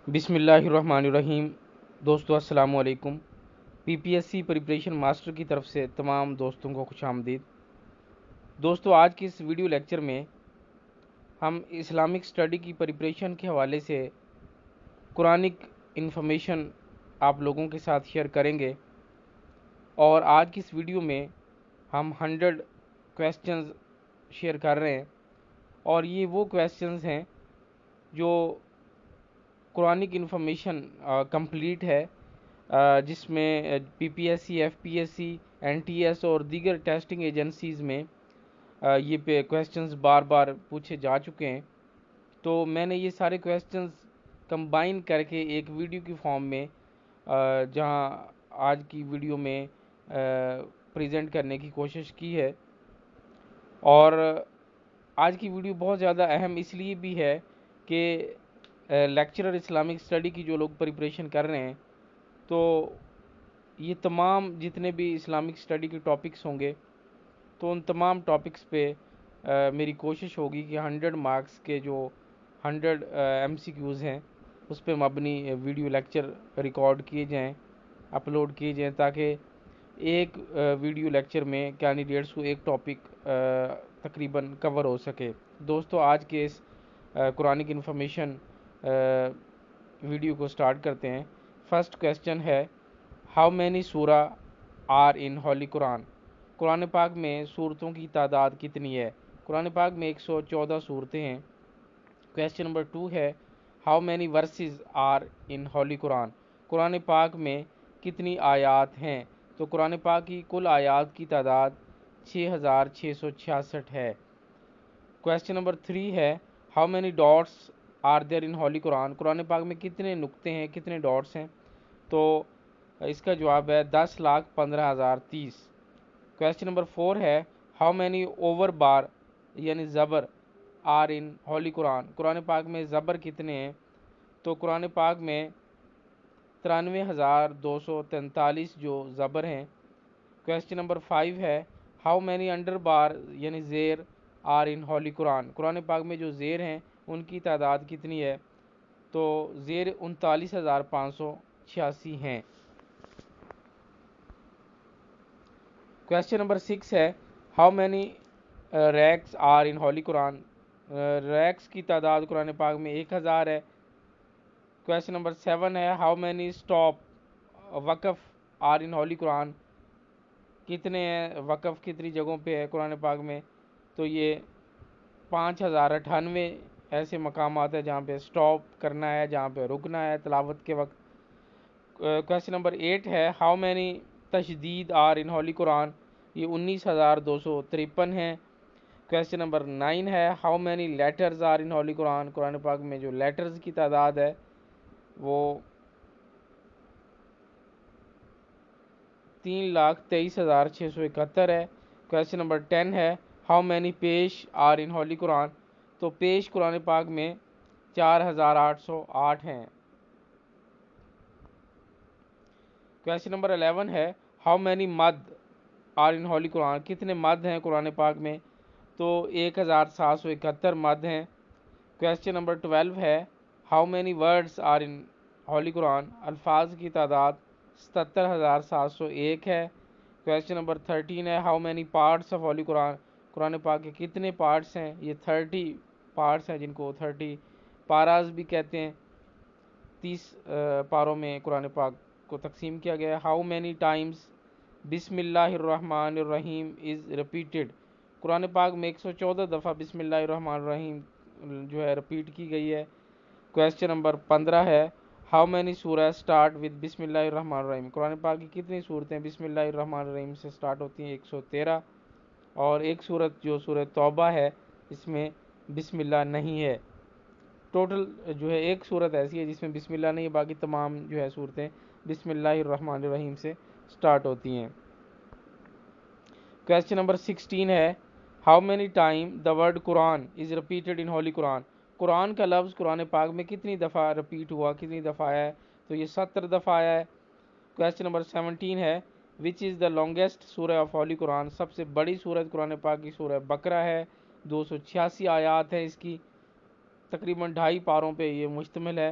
بسم اللہ الرحمن الرحیم۔ دوستو السلام علیکم۔ P P S C preparation master کی طرف سے تمام دوستوں کو خوش آمدید۔ دوستو آج کی اس ویڈیو لیکچر میں ہم اسلامک اسٹڈی کی پریپریشن کے حوالے سے قرآنک انفارمیشن آپ لوگوں کے ساتھ شیئر کریں گے، اور آج کی اس ویڈیو میں ہم 100 کویسچنز شیئر کر رہے ہیں، اور یہ وہ کویسچنز ہیں جو قرآنک انفارمیشن کمپلیٹ ہے، جس میں P P S C, F P S C, N T S اور دیگر ٹیسٹنگ ایجنسیز میں یہ کویسچنز بار بار پوچھے جا چکے ہیں۔ تو میں نے یہ سارے کویسچنز کمبائن کر کے ایک ویڈیو کی فارم میں جہاں آج کی ویڈیو میں پریزنٹ کرنے کی کوشش کی ہے، اور آج کی ویڈیو بہت زیادہ اہم اس لیے بھی ہے کہ لیکچرر اسلامک اسٹڈی کی جو لوگ پریپریشن کر رہے ہیں، تو یہ تمام جتنے بھی اسلامک اسٹڈی کے ٹاپکس ہوں گے، تو ان تمام ٹاپکس پہ میری کوشش ہوگی کہ 100 مارکس کے جو 100 ایم سی کیوز ہیں اس پہ مبنی ویڈیو لیکچر ریکارڈ کیے جائیں، اپلوڈ کیے جائیں، تاکہ ایک ویڈیو لیکچر میں کینڈیڈیٹس کو ایک ٹاپک تقریباً کور ہو سکے۔ دوستو آج کے اس قرآنک انفارمیشن ویڈیو کو سٹارٹ کرتے ہیں۔ فرسٹ کویسچن ہے، how many surah are in Holi Quran? Quran پاک میں سورتوں کی تعداد کتنی ہے؟ قرآن پاک میں 114 سورتیں ہیں۔ کویسچن نمبر 2 ہے، how many verses are in Holi Quran? Quran پاک میں کتنی آیات ہیں؟ تو قرآن پاک کی کل آیات کی تعداد 6666 ہے۔ کویسچن نمبر 3 ہے، how many dots are there in Holi Quran? Quran پاک میں کتنے نقطے ہیں، کتنے ڈاٹس ہیں؟ تو اس کا جواب ہے 10,15,030۔ کویسچن نمبر 4 ہے، ہاؤ مینی اوور بار یعنی زبر آر ان ہولی قرآن؟ قرآن پاک میں زبر کتنے ہیں؟ تو قرآن پاک میں 93,243 جو زبر ہیں۔ کویسچن نمبر 5 ہے، ہاؤ مینی انڈر بار یعنی زیر آر ان ہولی قرآن؟ قرآن پاک میں جو زیر ہیں ان کی تعداد کتنی ہے؟ تو زیر 39,586 ہیں۔ کویسچن نمبر 6 ہے، ہاؤ مینی ریکس آر ان ہولی قرآن؟ ریکس کی تعداد قرآن پاک میں 1000 ہے۔ کویسچن نمبر 7 ہے، ہاؤ مینی اسٹاپ وقف آر ان ہولی قرآن؟ کتنے ہیں وقف، کتنی جگہوں پہ ہے قرآن پاک میں؟ تو یہ 5098 ایسے مقامات ہیں جہاں پہ سٹاپ کرنا ہے، جہاں پہ رکنا ہے تلاوت کے وقت۔ کویسچن نمبر 8 ہے، ہاؤ مینی تشدید آر ان ہولی قرآن؟ یہ 19,253 ہیں۔ کویسچن نمبر 9 ہے، how many letters are in Holi Quran? Quran پاک میں جو لیٹرز کی تعداد ہے وہ 3,23,671 ہے۔ کویسچن نمبر 10 ہے، ہاؤ مینی پیش آر ان ہولی قرآن؟ تو پیش قرآن پاک میں 4,808 ہیں۔ کویسچن نمبر 11 ہے، ہاؤ مینی مد آر ان ہولی قرآن؟ کتنے مد ہیں قرآن پاک میں؟ تو 1,771 مد ہیں۔ کویسچن نمبر 12 ہے، how many words are in Holi Quran? الفاظ کی تعداد 77,701 ہے۔ کویسچن نمبر 13 ہے، how many parts of holy Quran? Quran پاک کے کتنے پارٹس ہیں؟ یہ 30 پارٹس ہیں، جن کو 30 پاراز بھی کہتے ہیں۔ 30 پاروں میں قرآن پاک کو تقسیم کیا گیا ہے۔ ہاؤ مینی ٹائمز بسم اللہ الرحمن الرحیم از ریپیٹڈ؟ قرآن پاک میں 114 دفعہ بسم اللہ الرحمن الرحیم جو ہے ریپیٹ کی گئی ہے۔ کویسچن نمبر 15 ہے، ہاؤ مینی سورہ اسٹارٹ ود بسم اللہ الرحمن الرحیم؟ قرآن پاک کی کتنی صورتیں بسم اللہ الرحمن الرحیم سے سٹارٹ ہوتی ہیں؟ 113۔ اور ایک صورت جو سورہ توبہ ہے اس میں بسم اللہ نہیں ہے۔ ٹوٹل جو ہے ایک صورت ایسی ہے جس میں بسم اللہ نہیں ہے، باقی تمام جو ہے صورتیں بسم اللہ الرحمن الرحیم سے سٹارٹ ہوتی ہیں۔ کویسچن نمبر 16 ہے، how many time the word Quran is repeated in Holi Quran? Quran کا لفظ قرآن پاک میں کتنی دفعہ ریپیٹ ہوا، کتنی دفعہ آیا ہے؟ تو یہ 70 دفعہ آیا ہے۔ کویسچن نمبر 17 ہے، وچ از دا لانگیسٹ سورہ آف ہولی قرآن؟ سب سے بڑی سورت قرآن پاک کی سورہ بقرہ ہے، 286 آیات ہے اس کی، تقریباً 2.5 پاروں پہ یہ مشتمل ہے۔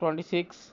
26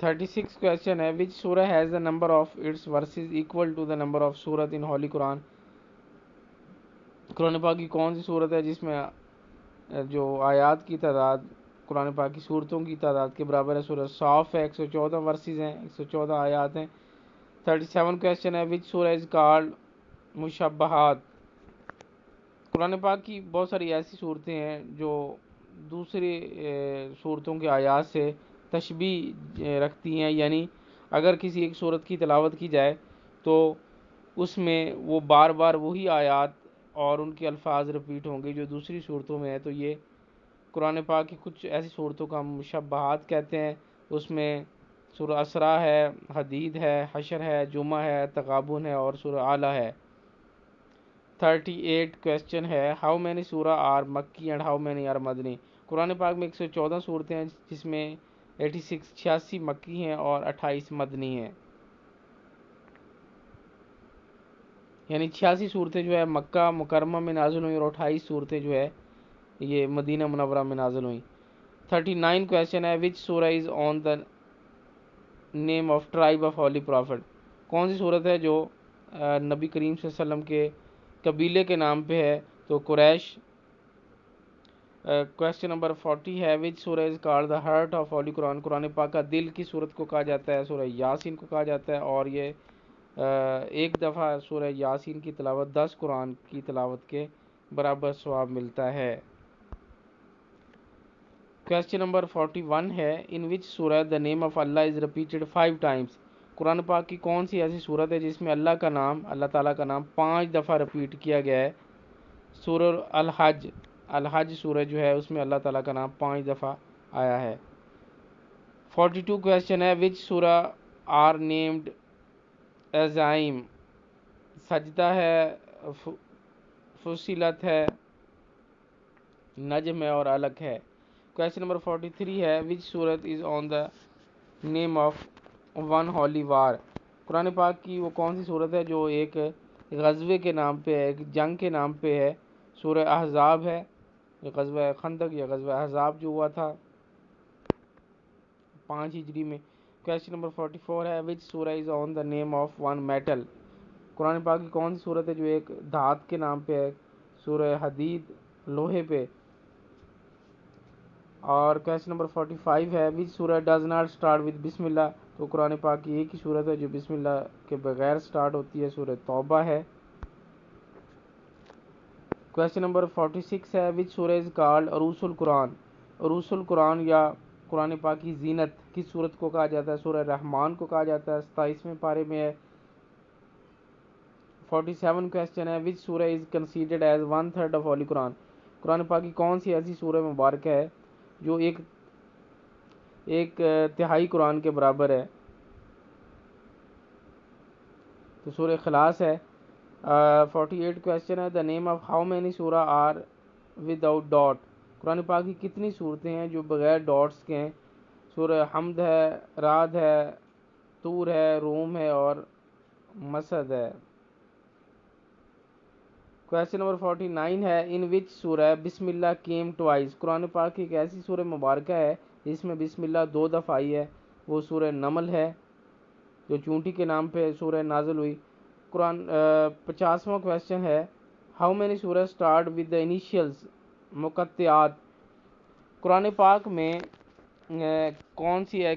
36 question ہے which surah has the number of its verses equal to the number of surah in Holy Quran. قرآن پاک کی کون سی صورت ہے جس میں جو آیات کی تعداد قرآن پاک کی صورتوں کی تعداد کے برابر ہے؟ سورہ صاف ہے، 114 ورسز ہیں، 114 آیات ہیں. 37 question ہے which surah is called مشبہات. قرآن پاک کی بہت ساری ایسی صورتیں ہیں جو دوسری صورتوں کے آیات سے تشبیہ رکھتی ہیں، یعنی اگر کسی ایک صورت کی تلاوت کی جائے تو اس میں وہ بار بار وہی آیات اور ان کے الفاظ رپیٹ ہوں گے جو دوسری صورتوں میں ہے. تو یہ قرآن پاک کی کچھ ایسی صورتوں کا ہم مشبہات کہتے ہیں. اس میں سورہ اسراء ہے، حدید ہے، حشر ہے، جمعہ ہے، تغابن ہے اور سورہ اعلیٰ ہے. 38 question ہے ہاؤ مینی سورہ آر مکی اینڈ ہاؤ مینی آر مدنی. قرآن پاک میں 114 صورتیں ہیں جس میں 86 مکی ہیں اور 28 مدنی ہیں. یعنی 86 صورتیں جو ہے مکہ مکرمہ میں نازل ہوئیں اور 28 صورتیں جو ہے یہ مدینہ منورہ میں نازل ہوئیں. 39 question ہے which surah is on the name of tribe of holy prophet. کون سی صورت ہے جو نبی کریم صلی اللہ علیہ وسلم کے قبیلے کے نام پہ ہے؟ تو قریش. کویسچن نمبر 40 ہے which surah is called the heart of holy Quran. قرآن پاک کا دل کی صورت کو کہا جاتا ہے؟ سورہ یاسین کو کہا جاتا ہے، اور یہ ایک دفعہ سورہ یاسین کی تلاوت 10 قرآن کی تلاوت کے برابر ثواب ملتا ہے. کویسچن نمبر 41 ہے in which surah the name of Allah is repeated 5 times. قرآن پاک کی کون سی ایسی صورت ہے جس میں اللہ کا نام، اللہ تعالیٰ کا نام 5 دفعہ رپیٹ کیا گیا ہے؟ سورہ الحج. الحج سورہ جو ہے اس میں اللہ تعالیٰ کا نام 5 دفعہ آیا ہے. 42 کویسچن ہے which surah are named عزائم. سجدہ ہے، فصیلت ہے، نجم ہے اور علق ہے. کویسچن نمبر 43 ہے which surah is on the name of one holy war. قرآن پاک کی وہ کون سی صورت ہے جو ایک غزوے کے نام پہ ہے، ایک جنگ کے نام پہ ہے؟ سورہ احزاب ہے، غزوہ خندق یا غزوہ احزاب جو ہوا تھا 5 ہجری میں. کویسچن نمبر 44 ہے which surah is on the name of one metal. قرآن پاک کی کون سی صورت ہے جو ایک دھات کے نام پہ ہے؟ سورہ حدید، لوہے پہ. اور کویسچن نمبر 45 ہے which surah does not start with بسم اللہ. تو قرآن پاک کی ایک ہی صورت ہے جو بسم اللہ کے بغیر سٹارٹ ہوتی ہے، سورہ توبہ ہے. کویسچن نمبر 46 ہے which surah is called عروس القرآن. عروس القرآن یا قرآن پاک کی زینت کس صورت کو کہا جاتا ہے؟ سورہ رحمان کو کہا جاتا ہے، 27ویں پارے میں ہے. 47 کویسچن ہے which surah is considered as 1/3 of Holy Quran. قرآن پاک کی کون سی ایسی سورہ مبارکہ ہے جو ایک تہائی قرآن کے برابر ہے؟ تو سورہ اخلاص ہے. 48 کویسچن ہے the name of how many surah are without dot. قرآن پاک کی کتنی صورتیں ہیں جو بغیر ڈاٹس کے ہیں؟ سورہ حمد ہے، رعد ہے، طور ہے، روم ہے اور مسد ہے. کویسچن نمبر 49 ہے in which surah بسم اللہ came twice. قرآن پاک کی ایک ایسی سورہ مبارکہ ہے جس میں بسم اللہ 2 دفعہ آئی ہے، وہ سورہ نمل ہے جو چونٹی کے نام پہ سورہ نازل ہوئی. 50واں کویسچن ہے how many surah start with the initials مقطعات. قرآن پاک میں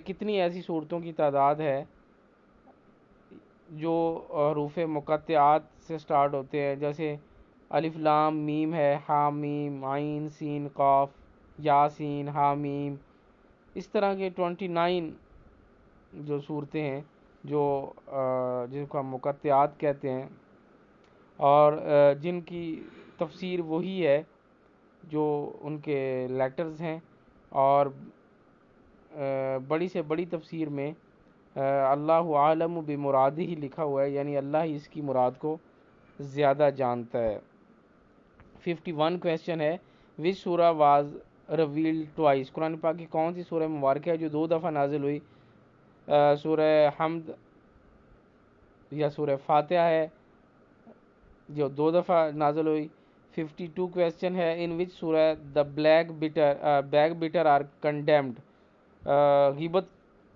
کتنی ایسی صورتوں کی تعداد ہے جو حروف مقطعات سے سٹارٹ ہوتے ہیں؟ جیسے الف لام میم ہے، ہا میم، عین سین قاف، یاسین، ہا میم. اس طرح کے 29 جو صورتیں ہیں جو جن کو ہم مقطعات کہتے ہیں اور جن کی تفسیر وہی ہے جو ان کے لیٹرز ہیں. اور بڑی سے بڑی تفسیر میں اللہ عالم بمرادہ ہی لکھا ہوا ہے، یعنی اللہ ہی اس کی مراد کو زیادہ جانتا ہے. 51 کویسچن ہے which surah was revealed twice. قرآن پاک کی کون سی سورہ مبارکہ ہے جو 2 دفعہ نازل ہوئی؟ سورہ حمد یا سورہ فاتحہ ہے جو 2 دفعہ نازل ہوئی. 52 کویسچن ہے in which surah the black bitter are condemned. غیبت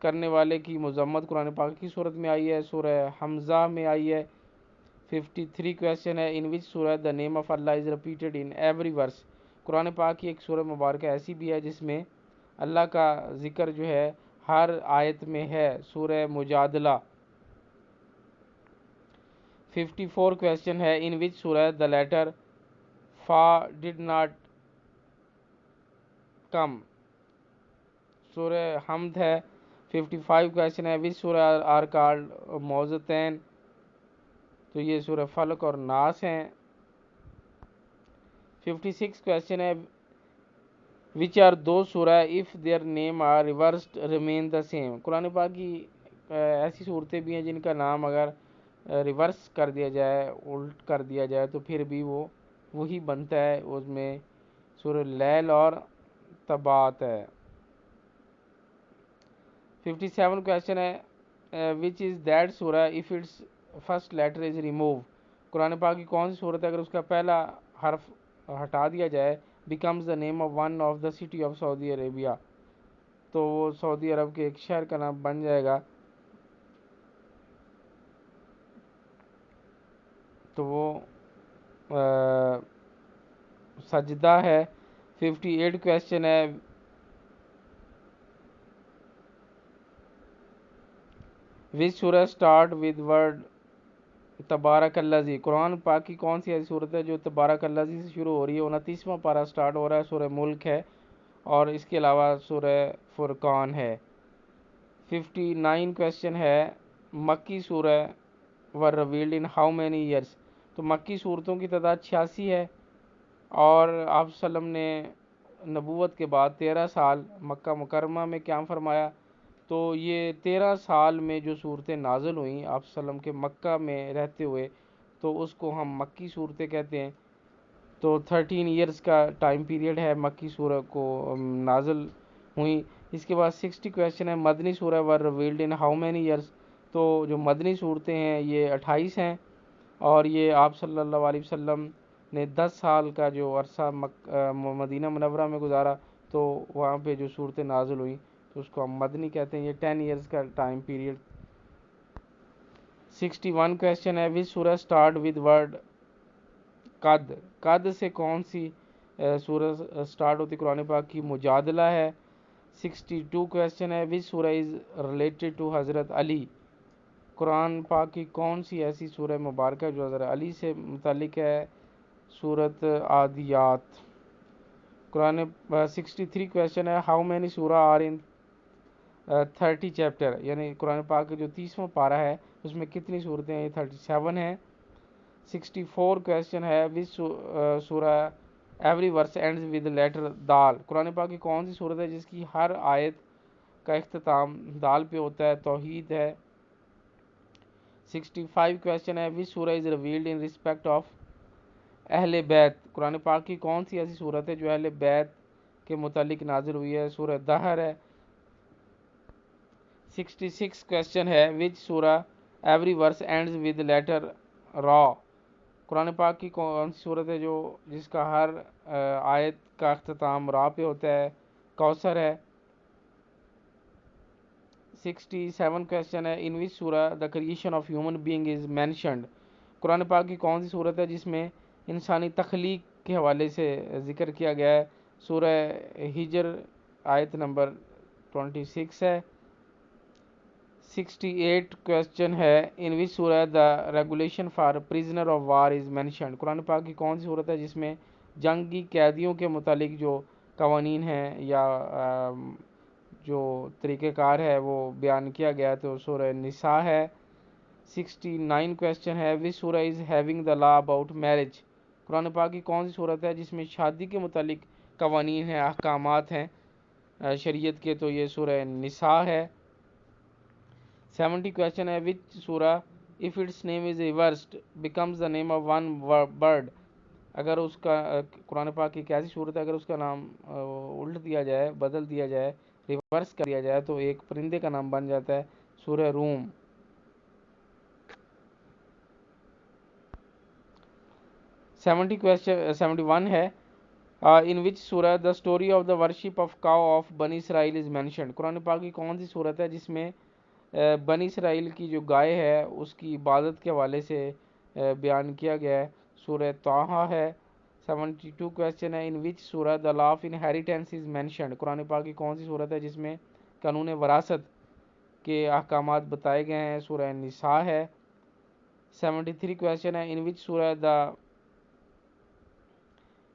کرنے والے کی مذمت قرآن پاک کی صورت میں آئی ہے؟ سورہ حمزہ میں آئی ہے۔ 53 کویسچن ہے in which surah the name of Allah is repeated in every verse, قرآن پاک کی ایک سورہ مبارکہ ایسی بھی ہے جس میں اللہ کا ذکر جو ہے ہر آیت میں ہے، سورہ مجادلہ۔ 54 کویسچن ہے in which surah the letter فا ڈڈ ناٹ کم، سورہ حمد ہے۔ 55 کویسچن ہے وچ سورہ آر کالڈ موزتین، تو یہ سورہ فلق اور ناس ہیں۔ 56 کویسچن ہے وچ are two surah of their name are reversed remain the same, قرآن پاک کی ایسی صورتیں بھی ہیں جن کا نام اگر ریورس کر دیا جائے، الٹ کر دیا جائے تو پھر بھی وہ وہی بنتا ہے، اس میں سورہ لیل اور تبات ہے۔ 57 کویسچن ہے which is that surah of its first letter is remove, قرآن پاک کی کون سی صورت ہے اگر اس کا پہلا حرف ہٹا دیا جائے، becomes the name of one of the city of Saudi Arabia, تو وہ سعودی عرب کے ایک شہر کا نام بن جائے گا، تو وہ سجدہ ہے۔ 58 کویسچن ہے وچ سورہ اسٹارٹ ود ورڈ تبارک الذی، قرآن پاک کی کون سی ایسی صورت ہے جو تبارک الذی سے شروع ہو رہی ہے؟ 29واں پارہ سٹارٹ ہو رہا ہے، سورہ ملک ہے، اور اس کے علاوہ سورہ فرقان ہے۔ 59 کویسچن ہے Makki surah were revealed in how many years, تو مکی صورتوں کی تعداد 86 ہے، اور آپ صلی اللہ علیہ وسلم نے نبوت کے بعد 13 سال مکہ مکرمہ میں قیام فرمایا، تو یہ 13 سال میں جو صورتیں نازل ہوئیں آپ صلی اللہ علیہ وسلم کے مکہ میں رہتے ہوئے، تو اس کو ہم مکی صورتیں کہتے ہیں۔ تو 13 ایئرس کا ٹائم پیریڈ ہے مکی سورہ کو نازل ہوئیں۔ اس کے بعد 60 کویسچن ہے Madani surah were revealed in how many years, تو جو مدنی صورتیں ہیں یہ 28 ہیں، اور یہ آپ صلی اللہ علیہ وسلم نے 10 سال کا جو عرصہ مدینہ منورہ میں گزارا، تو وہاں پہ جو صورتیں نازل ہوئیں تو اس کو ہم مدنی کہتے ہیں، یہ 10 ایئرس کا ٹائم پیریڈ۔ 61 کویسچن ہے وچ سورہ اسٹارٹ ود ورڈ قد، قد سے کون سی سورہ اسٹارٹ ہوتی قرآن پاک کی؟ مجادلہ ہے۔ 62 کویسچن ہے which surah is related to حضرت علی، قرآن پاک کی کون سی ایسی سورہ مبارکہ جو حضرت علی سے متعلق ہے؟ سورۃ عادیات۔ قرآن 63 کویسچن ہے how many surah are in 30 chapter, یعنی قرآن پاک کا جو 30واں پارہ ہے اس میں کتنی صورتیں ہیں؟ 37 ہیں۔ 64 کویسچن ہے وچ سورہ every verse ends with letter دال، قرآن پاک کی کون سی صورت ہے جس کی ہر آیت کا اختتام دال پہ ہوتا ہے؟ توحید ہے۔ 65 کویسچن ہے which surah is revealed in respect of اہل بیت، قرآن پاک کی کون سی ایسی صورت ہے جو اہل بیت کے متعلق نازل ہوئی ہے؟ سورہ دہر ہے۔ 66 کویسچن ہے وچ سورہ every verse ends with letter را، قرآن پاک کی کون سی صورت ہے جو جس کا ہر آیت کا اختتام را پہ ہوتا ہے؟ کوثر ہے۔ 67 کویسچن ہے in which surah the creation of human being is mentioned, قرآن پاک کی کون سی صورت ہے جس میں انسانی تخلیق کے حوالے سے ذکر کیا گیا ہے؟ سورہ ہجر آیت نمبر 26 ہے۔ 68 کویسچن ہے in which surah the regulation for prisoner of war is mentioned, قرآن پاک کی کون سی صورت ہے جس میں جنگی قیدیوں کے متعلق جو قوانین ہیں یا جو طریقہ کار ہے وہ بیان کیا گیا، تو سورہ نساء ہے۔ 69 کویسچن ہے which surah is having the law about marriage, قرآن پاک کی کون سی صورت ہے جس میں شادی کے متعلق قوانین ہیں، احکامات ہیں شریعت کے، تو یہ سورہ نساء ہے۔ 70 کویسچن ہے وچ سورہ of it's name is reversed becomes the name of one bird, اگر اس کا قرآن پاک کی ایک ایسی صورت ہے اگر اس کا نام الٹ دیا جائے، بدل دیا جائے، ریورس کر دیا جائے تو ایک پرندے کا نام بن جاتا ہے، سورہ روم۔ 71 ہے in which surah the story of the worship of cow of بنی اسرائیل از مینشنڈ. قرآن پاک کی کون سی صورت ہے جس میں بنی اسرائیل کی جو گائے ہے اس کی عبادت کے حوالے سے بیان کیا گیا ہے؟ سورہ طٰہٰ ہے. 72 کویسچن ہے. In which surah the law of inheritance is mentioned. قرآن پاک کی کون سی صورت ہے جس میں قانون وراثت کے احکامات بتائے گئے ہیں؟ سورہ نساء ہے. 73 کویسچن ہے. In which surah the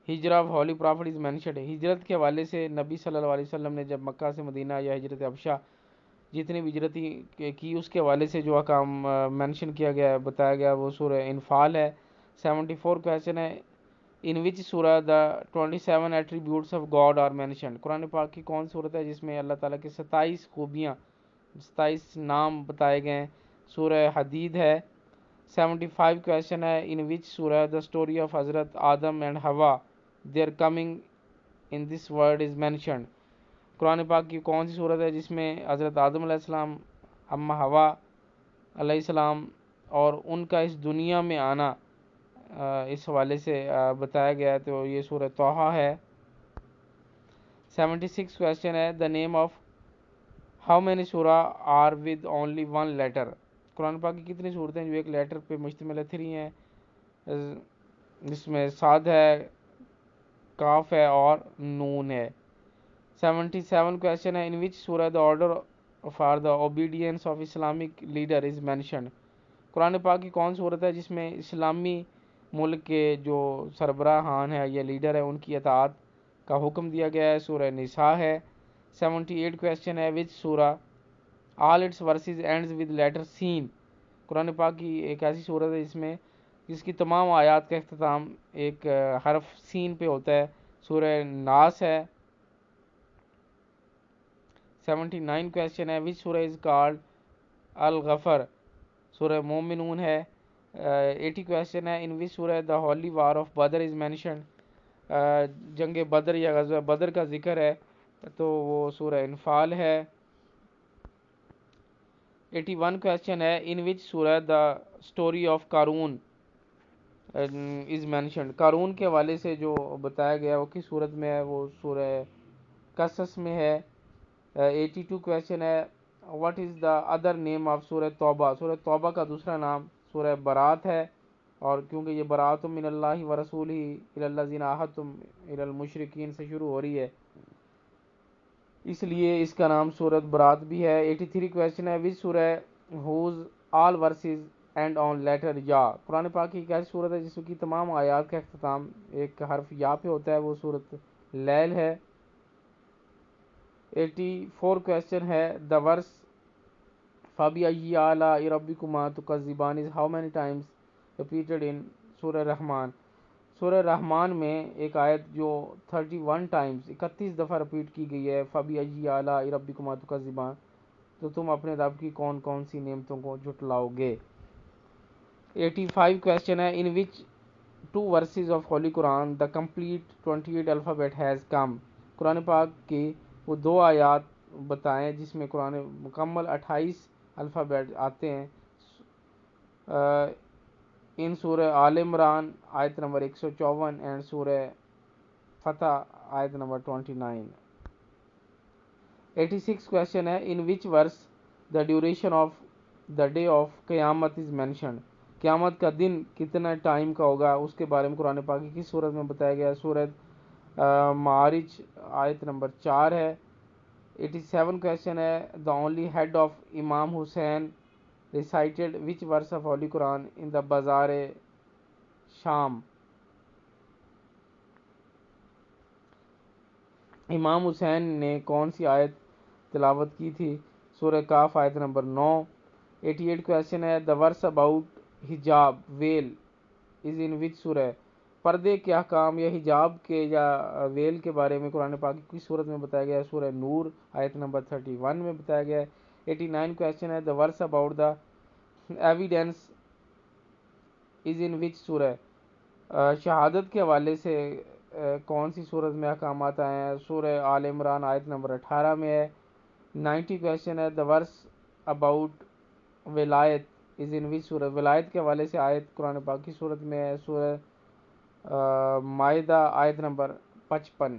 Hijrah of holy prophet is mentioned. ہجرت کے حوالے سے نبی صلی اللہ علیہ وسلم نے جب مکہ سے مدینہ یا ہجرت حبشہ جتنی بھی ہجرت کی اس کے حوالے سے جو احکام مینشن کیا گیا ہے بتایا گیا وہ سورہ انفال ہے. 74 کویسچن ہے. In which surah the 27 attributes of God are mentioned. قرآن پاک کی کون صورت ہے جس میں اللہ تعالیٰ کے 27 خوبیاں 27 نام بتائے گئے ہیں؟ سورہ حدید ہے. 75 کویسچن ہے. In which surah the story of Hazrat Adam and Hawwa their coming in this world is mentioned. قرآن پاک کی کون سی صورت ہے جس میں حضرت آدم علیہ السلام اماں حوا علیہ السلام اور ان کا اس دنیا میں آنا اس حوالے سے بتایا گیا ہے؟ تو یہ سورہ طٰہٰ ہے. 76 کویسچن ہے. The name of how many surah are with only one letter. قرآن پاک کی کتنی صورتیں جو ایک لیٹر پہ مشتمل ہے؟ 3 ہیں، جس میں صاد ہے، کاف ہے اور نون ہے. 77 کویسچن ہے. In which surah the order for the obedience of Islamic leader is mentioned. قرآن پاک کی کون صورت ہے جس میں اسلامی ملک کے جو سربراہان ہے یا لیڈر ہے ان کی اطاعت کا حکم دیا گیا ہے؟ سورہ نساء ہے. 78 کویسچن ہے. Which surah all its verses ends with letter Seen. قرآن پاک کی ایک ایسی صورت ہے جس کی تمام آیات کا اختتام ایک حرف سین پہ ہوتا ہے؟ سورہ ناس ہے. 79 کویسچن ہے. Which surah is called الغفر. سورہ مومنون ہے. 80 کویسچن ہے. In which surah the holy war of Badr is mentioned. جنگ بدر یا غزوہ بدر کا ذکر ہے تو وہ سورہ انفال ہے. 81 کویسچن ہے. In which surah the story of Qarun is mentioned. Qarun کے حوالے سے جو بتایا گیا وہ کس صورت میں ہے؟ وہ سورہ قصص میں ہے. 82 کویسچن ہے. What is the other name of سورہ توبہ. سورہ توبہ کا دوسرا نام سورہ برات ہے، اور کیونکہ یہ برات من اللہ و رسولہ الی الذین عاہدتم الی المشرکین سے شروع ہو رہی ہے اس لیے اس کا نام سورۃ برات بھی ہے. 83 کویسچن ہے. وچ سورہ has all verses end on letter یا. قرآن پاک کی ایک ایسی صورت ہے جس کی تمام آیات کا اختتام ایک حرف یا پہ ہوتا ہے؟ وہ سورۃ لیل ہے. 84 کویسچن ہے. دا ورس فَبِأَيِّ آلَاءِ رَبِّكُمَا تُكَذِّبَانِ is how many times repeated in سورہ رحمان. سورہ رحمان میں ایک آیت جو 31 ٹائمز 31 دفعہ رپیٹ کی گئی ہے. فَبِأَيِّ آلَاءِ رَبِّكُمَا تُكَذِّبَانِ. تو تم اپنے رب کی کون کون سی نعمتوں کو جھٹلاؤ گے؟ 85 کویسچن ہے. In which 2 verses of Holy Quran the complete 28 alphabet has come. قرآن پاک کی وہ 2 آیات بتائیں جس میں قرآن مکمل 28 الفابیٹ آتے ہیں. ان سورہ آل عمران آیت نمبر 154 اینڈ سورہ فتح آیت نمبر 29. 86 کویسچن ہے. In which verse the duration of the day of Qayamat is mentioned. قیامت کا دن کتنا ٹائم کا ہوگا اس کے بارے میں قرآن پاک کی کس سورت میں بتایا گیا ہے؟ سورۃ معارج آیت نمبر 4 ہے. 87 کویسچن ہے. The only head of Imam Hussain recited which verse of holy Quran in the Bazaar Sham. امام حسین نے کون سی آیت تلاوت کی تھی؟ سورہ کاف آیت نمبر 9. 88 کویسچن ہے. دا ورس اباؤٹ حجاب ویل از ان وچ سورہ. پردے کے احکام یا حجاب کے یا ویل کے بارے میں قرآن پاک کی کس صورت میں بتایا گیا ہے؟ سورہ نور آیت نمبر 31 میں بتایا گیا ہے. 89 کویسچن ہے. دا ورس about the evidence is in which سورہ. شہادت کے حوالے سے کون سی صورت میں احکامات آئے ہیں؟ سورہ آل عمران آیت نمبر 18 میں ہے. 90 کویسچن ہے. دا ورس اباؤٹ ولایت از ان وچ سورہ. ولایت کے حوالے سے آیت قرآن پاک کی صورت میں ہے؟ سورہ مائدہ آیت نمبر 55।